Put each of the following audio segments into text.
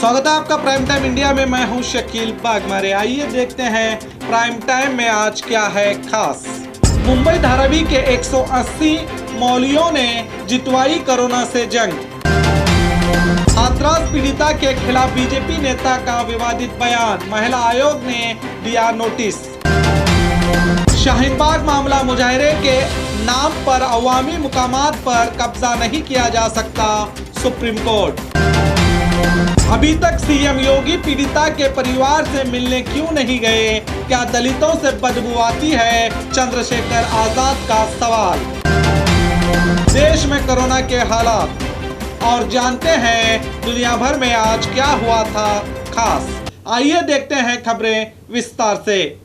स्वागत है आपका प्राइम टाइम इंडिया में। मैं हूं शकील बागमारे। आइए देखते हैं प्राइम टाइम में आज क्या है खास। मुंबई धारावी के 180 मौलवियों ने जितवाई कोरोना से जंग। हाथरस पीड़िता के खिलाफ बीजेपी नेता का विवादित बयान, महिला आयोग ने दिया नोटिस। शाहीनबाग मामला, मुजाहिरे के नाम पर अवामी मुकामात पर कब्जा नहीं किया जा सकता, सुप्रीम कोर्ट। अभी तक सीएम योगी पीड़िता के परिवार से मिलने क्यों नहीं गए? क्या दलितों से बदबू आती है? चंद्रशेखर आजाद का सवाल। देश में कोरोना के हालात और जानते हैं दुनिया भर में आज क्या हुआ था खास। आइए देखते हैं खबरें विस्तार से।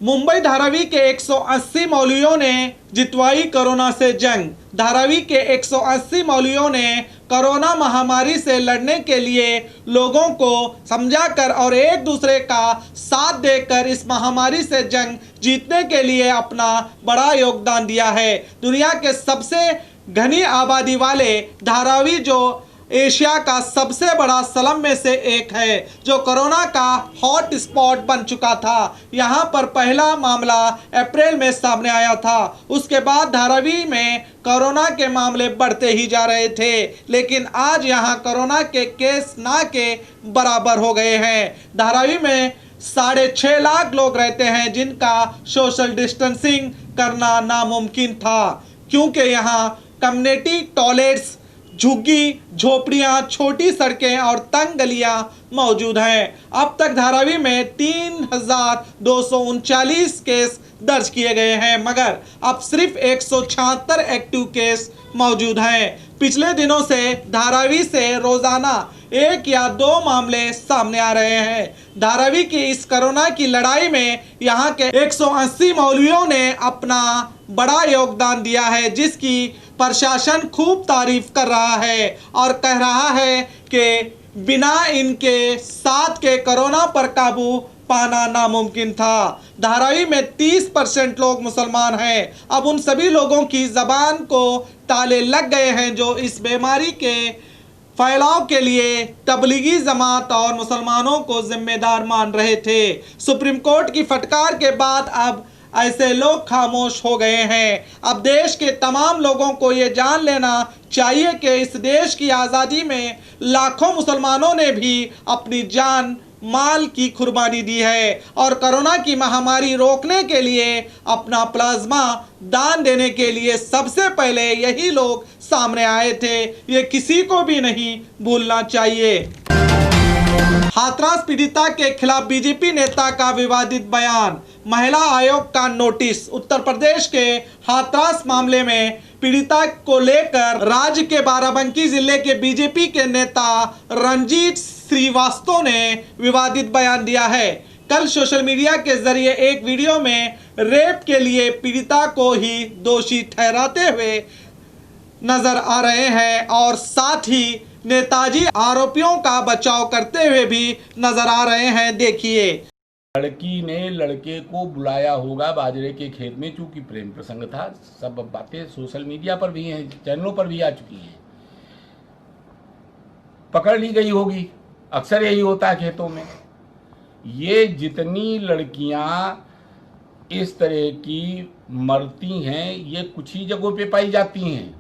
मुंबई धारावी के 180 मौलवियों ने जितवाई कोरोना से जंग। धारावी के 180 मौलवियों ने कोरोना महामारी से लड़ने के लिए लोगों को समझाकर और एक दूसरे का साथ देकर इस महामारी से जंग जीतने के लिए अपना बड़ा योगदान दिया है। दुनिया के सबसे घनी आबादी वाले धारावी, जो एशिया का सबसे बड़ा स्लम में से एक है, जो कोरोना का हॉट स्पॉट बन चुका था। यहां पर पहला मामला अप्रैल में सामने आया था। उसके बाद धारावी में कोरोना के मामले बढ़ते ही जा रहे थे, लेकिन आज यहां कोरोना के केस ना के बराबर हो गए हैं। धारावी में 6.5 लाख लोग रहते हैं, जिनका सोशल डिस्टेंसिंग करना नामुमकिन था, क्योंकि यहाँ कम्युनिटी टॉयलेट्स, झुग्गी झोपड़ियां, छोटी सड़कें और तंग गलियां मौजूद हैं। अब तक धारावी में 3239 केस दर्ज किए गए हैं, मगर अब सिर्फ 176 एक्टिव केस मौजूद हैं। पिछले दिनों से धारावी से रोजाना 1 या 2 मामले सामने आ रहे हैं। धारावी की इस कोरोना की लड़ाई में यहाँ के 180 मौलवियों ने अपना बड़ा योगदान दिया है, जिसकी प्रशासन खूब तारीफ कर रहा है और कह रहा है कि बिना इनके साथ के कोरोना पर काबू पाना नामुमकिन था। धारावी में 30% लोग मुसलमान हैं। अब उन सभी लोगों की जबान को ताले लग गए हैं जो इस बीमारी के फैलाव के लिए तबलीगी जमात और मुसलमानों को जिम्मेदार मान रहे थे। सुप्रीम कोर्ट की फटकार के बाद अब ऐसे लोग खामोश हो गए हैं। अब देश के तमाम लोगों को ये जान लेना चाहिए कि इस देश की आज़ादी में लाखों मुसलमानों ने भी अपनी जान माल की कुर्बानी दी है और कोरोना की महामारी रोकने के लिए अपना प्लाज्मा दान देने के लिए सबसे पहले यही लोग सामने आए थे। ये किसी को भी नहीं भूलना चाहिए। हाथरस पीड़िता के खिलाफ बीजेपी नेता का विवादित बयान, महिला आयोग का नोटिस। उत्तर प्रदेश के हाथरस मामले में पीड़िता को लेकर राज्य के बाराबंकी जिले के बीजेपी के नेता रंजीत श्रीवास्तव ने विवादित बयान दिया है। कल सोशल मीडिया के जरिए एक वीडियो में रेप के लिए पीड़िता को ही दोषी ठहराते हुए नजर आ रहे हैं और साथ ही नेताजी आरोपियों का बचाव करते हुए भी नजर आ रहे हैं। देखिए, लड़की ने लड़के को बुलाया होगा बाजरे के खेत में, चूंकि प्रेम प्रसंग था। सब बातें सोशल मीडिया पर भी हैं, चैनलों पर भी आ चुकी हैं। पकड़ ली गई होगी, अक्सर यही होता है खेतों में। ये जितनी लड़कियां इस तरह की मरती हैं, ये कुछ ही जगहों पे पाई जाती हैं।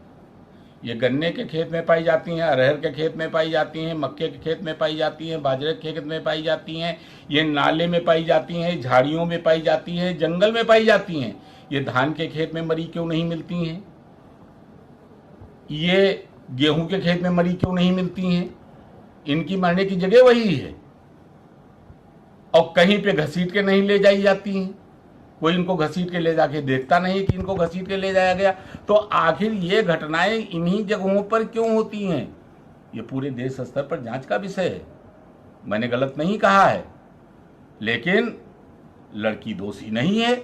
ये गन्ने के खेत में पाई जाती हैं, अरहर के खेत में पाई जाती हैं, मक्के के खेत में पाई जाती हैं, बाजरे के खेत में पाई जाती हैं, ये नाले में पाई जाती हैं, झाड़ियों में पाई जाती हैं, जंगल में पाई जाती हैं। ये धान के खेत में मरी क्यों नहीं मिलती हैं? ये गेहूं के खेत में मरी क्यों नहीं मिलती हैं? इनकी मरने की जगह वही है और कहीं पे घसीट के नहीं ले जाई जाती हैं। कोई इनको घसीट के ले जाके देखता नहीं कि इनको घसीट के ले जाया गया। तो आखिर ये घटनाएं इन्हीं जगहों पर क्यों होती हैं? ये पूरे देश स्तर पर जांच का विषय है। मैंने गलत नहीं कहा है, लेकिन लड़की दोषी नहीं है,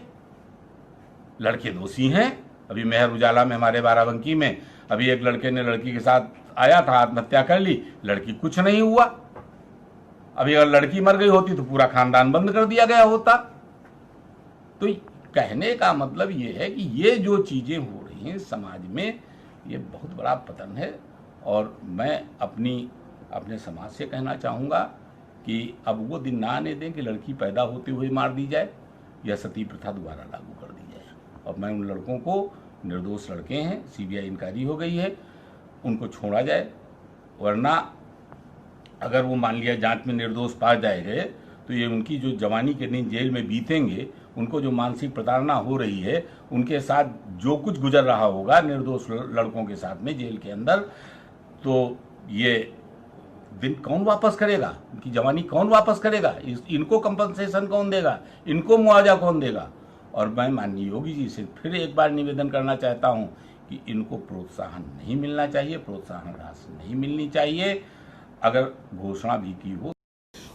लड़के दोषी हैं। अभी मेहर उजाला में हमारे बाराबंकी में अभी एक लड़के ने लड़की के साथ आया था, आत्महत्या कर ली, लड़की कुछ नहीं हुआ। अभी अगर लड़की मर गई होती तो पूरा खानदान बंद कर दिया गया होता। तो कहने का मतलब ये है कि ये जो चीजें हो रही हैं समाज में, ये बहुत बड़ा पतन है। और मैं अपने समाज से कहना चाहूँगा कि अब वो दिन ना आने दें कि लड़की पैदा होते हुए मार दी जाए या सती प्रथा दोबारा लागू कर दी जाए। और मैं उन लड़कों को, निर्दोष लड़के हैं, सीबीआई इंक्वायरी हो गई है, उनको छोड़ा जाए, वरना अगर वो मान लिया जांच में निर्दोष पा जाए गए तो ये उनकी जो जवानी के दिन जेल में बीतेंगे, उनको जो मानसिक प्रताड़ना हो रही है, उनके साथ जो कुछ गुजर रहा होगा निर्दोष लड़कों के साथ में जेल के अंदर, तो ये दिन कौन वापस करेगा? उनकी जवानी कौन वापस करेगा? इनको कंपनसेशन कौन देगा? इनको मुआवजा कौन देगा? और मैं माननीय योगी जी से फिर एक बार निवेदन करना चाहता हूं कि इनको प्रोत्साहन नहीं मिलना चाहिए, प्रोत्साहन राशि नहीं मिलनी चाहिए। अगर घोषणा भी की हो।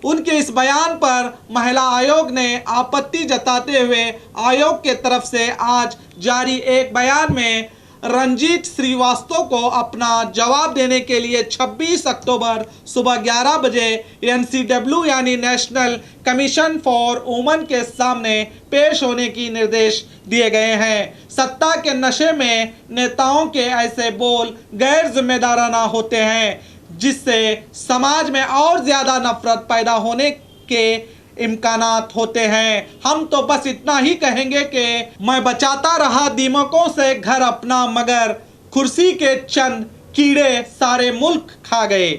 उनके इस बयान पर महिला आयोग ने आपत्ति जताते हुए आयोग के तरफ से आज जारी एक बयान में रंजीत श्रीवास्तव को अपना जवाब देने के लिए 26 अक्टूबर सुबह 11 बजे NCW यानी नेशनल कमीशन फॉर वुमेन के सामने पेश होने की निर्देश दिए गए हैं। सत्ता के नशे में नेताओं के ऐसे बोल गैर जिम्मेदाराना होते हैं, जिससे समाज में और ज्यादा नफरत पैदा होने के इम्कानात होते हैं। हम तो बस इतना ही कहेंगे कि मैं बचाता रहा दीमकों से घर अपना, मगर कुर्सी के चंद कीड़े सारे मुल्क खा गए।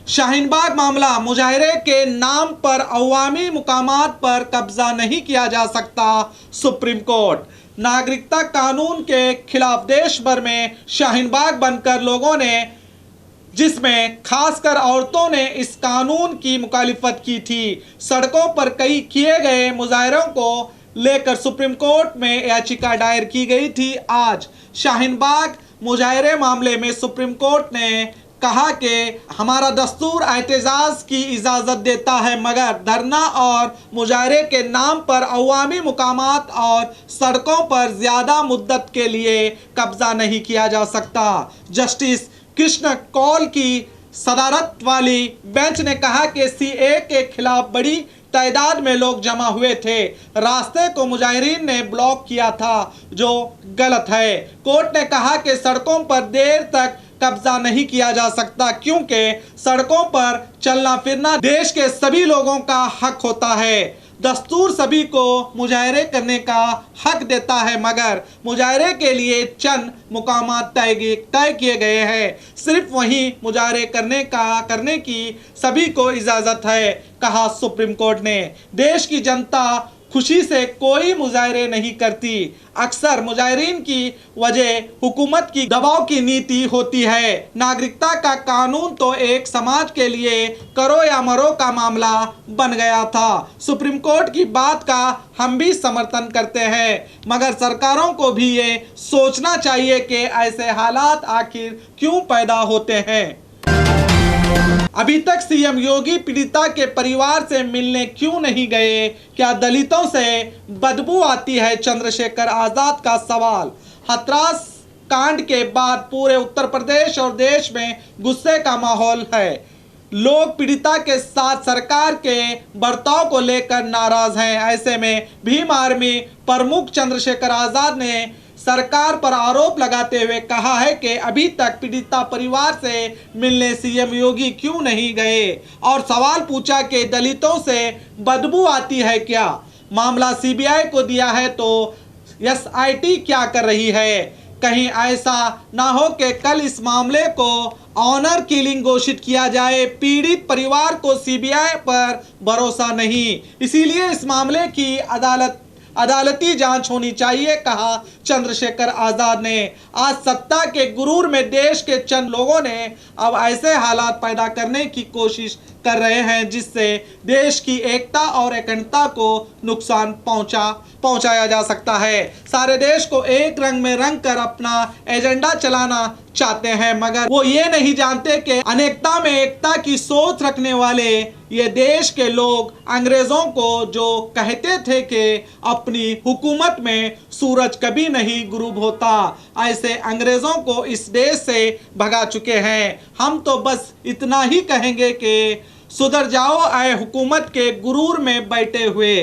शाहीनबाग मामला, मुजाहिरे के नाम पर अवामी मुकामात पर कब्जा नहीं किया जा सकता, सुप्रीम कोर्ट। नागरिकता कानून के खिलाफ देश भर में शाहीनबाग बनकर लोगों ने, जिसमें खासकर औरतों ने इस कानून की मुखालिफत की थी। सड़कों पर कई किए गए मुजाहिरों को लेकर सुप्रीम कोर्ट में याचिका दायर की गई थी। आज शाहीनबाग मुजाहिरे मामले में सुप्रीम कोर्ट ने कहा कि हमारा दस्तूर एहतजाज की इजाज़त देता है, मगर धरना और मुजाहिरे के नाम पर अवामी मुकामात और सड़कों पर ज़्यादा मुद्दत के लिए कब्जा नहीं किया जा सकता। जस्टिस कृष्ण कौल की सदारत वाली बेंच ने कहा कि CA के खिलाफ बड़ी तादाद में लोग जमा हुए थे। रास्ते को मुजाहिरीन ने ब्लॉक किया था, जो गलत है। कोर्ट ने कहा कि सड़कों पर देर तक कब्जा नहीं किया जा सकता, क्योंकि सड़कों पर चलना फिरना देश के सभी लोगों का हक होता है। दस्तूर सभी को मुजाहिरे करने का हक देता है, मगर मुजाहिरे के लिए चंद मुकामात तय किए गए हैं। सिर्फ वहीं मुजाहिरे करने की सभी को इजाज़त है, कहा सुप्रीम कोर्ट ने। देश की जनता खुशी से कोई मुजाहिरे नहीं करती। अक्सर मुजाहिरीन की वजह हुकूमत की दबाव की नीति होती है। नागरिकता का कानून तो एक समाज के लिए करो या मरो का मामला बन गया था। सुप्रीम कोर्ट की बात का हम भी समर्थन करते हैं, मगर सरकारों को भी ये सोचना चाहिए कि ऐसे हालात आखिर क्यों पैदा होते हैं। अभी तक CM योगी पीड़िता के परिवार से मिलने क्यों नहीं गए? क्या दलितों से बदबू आती है? चंद्रशेखर आजाद का सवाल। हाथरस कांड के बाद पूरे उत्तर प्रदेश और देश में गुस्से का माहौल है। लोग पीड़िता के साथ सरकार के बर्ताव को लेकर नाराज हैं। ऐसे में भीम आर्मी प्रमुख चंद्रशेखर आजाद ने सरकार पर आरोप लगाते हुए कहा है कि अभी तक पीड़िता परिवार से मिलने CM योगी क्यों नहीं गए, और सवाल पूछा कि दलितों से बदबू आती है क्या? मामला CBI को दिया है तो SIT क्या कर रही है? कहीं ऐसा ना हो कि कल इस मामले को ऑनर किलिंग घोषित किया जाए। पीड़ित परिवार को CBI पर भरोसा नहीं, इसीलिए इस मामले की अदालती जांच होनी चाहिए, कहा चंद्रशेखर आजाद ने। आज सत्ता के गुरूर में देश के चंद लोगों ने अब ऐसे हालात पैदा करने की कोशिश कर रहे हैं जिससे देश की एकता और अखंडता को नुकसान पहुंचाया जा सकता है। सारे देश को एक रंग में रंग कर अपना एजेंडा चलाना चाहते हैं, मगर वो ये नहीं जानते कि अनेकता में एकता की सोच रखने वाले ये देश के लोग अंग्रेजों को जो कहते थे कि अपनी हुकूमत में सूरज कभी नहीं गुरूब होता, ऐसे अंग्रेजों को इस देश से भगा चुके हैं। हम तो बस इतना ही कहेंगे कि सुधर जाओ ऐ हुकूमत के गुरूर में बैठे हुए।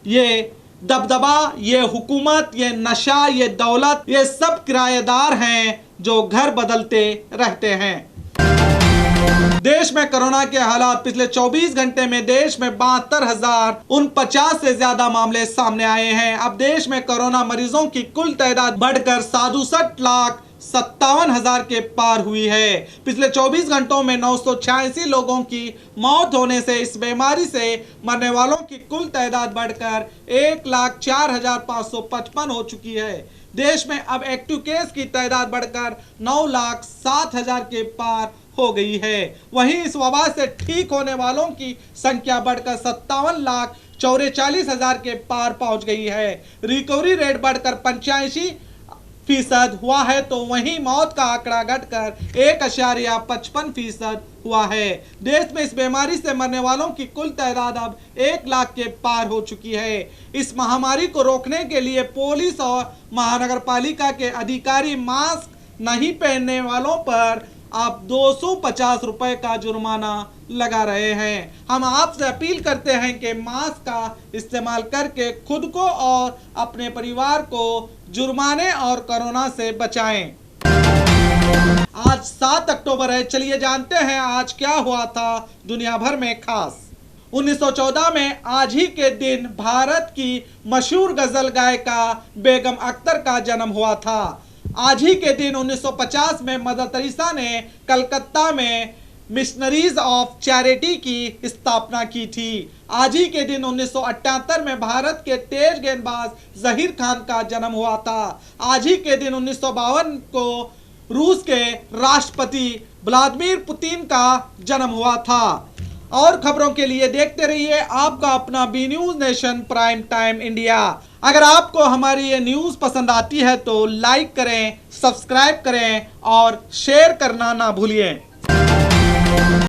ये दबदबा, ये हुकूमत, ये नशा, ये दौलत, ये सब किराएदार हैं जो घर बदलते रहते हैं। देश में कोरोना के हालात। पिछले 24 घंटे में देश में 72,049 से ज्यादा मामले सामने आए हैं। अब देश में कोरोना मरीजों की कुल तादाद बढ़कर 67,57,000 के पार हुई है। पिछले 24 घंटों में 986 लोगों की मौत होने से इस बीमारी से मरने वालों की कुल तादाद बढ़कर 1,04,555 हो चुकी है। देश में अब एक्टिव केस की तादाद बढ़कर 9,07,000 के पार हो गई है। वहीं इस वबा से ठीक होने वालों की संख्या बढ़कर 57,44,000 के पार पहुंच गई है। रिकवरी रेट बढ़कर 85% हुआ है, तो वहीं मौत का आंकड़ा घटकर 1.55% हुआ है। देश में इस बीमारी से मरने वालों की कुल तादाद अब 1 लाख के पार हो चुकी है। इस महामारी को रोकने के लिए पुलिस और महानगर पालिका के अधिकारी मास्क नहीं पहनने वालों पर आप 250 रुपए का जुर्माना लगा रहे हैं। हम आपसे अपील करते हैं कि मास्क का इस्तेमाल करके खुद को और अपने परिवार को जुर्माने और कोरोना से बचाएं। आज 7 अक्टूबर है। चलिए जानते हैं आज क्या हुआ था दुनिया भर में खास। 1914 में आज ही के दिन भारत की मशहूर गजल गायिका बेगम अख्तर का जन्म हुआ था। आज ही के दिन 1950 में मदर तेरेसा ने कलकत्ता में मिशनरीज ऑफ चैरिटी की स्थापना की थी। आज ही के दिन 1978 में भारत के तेज गेंदबाज जहीर खान का जन्म हुआ था। आज ही के दिन 1952 को रूस के राष्ट्रपति व्लादिमीर पुतिन का जन्म हुआ था। और खबरों के लिए देखते रहिए आपका अपना B news nation prime time India. अगर आपको हमारी ये न्यूज़ पसंद आती है तो लाइक करें, सब्सक्राइब करें और शेयर करना ना भूलिए।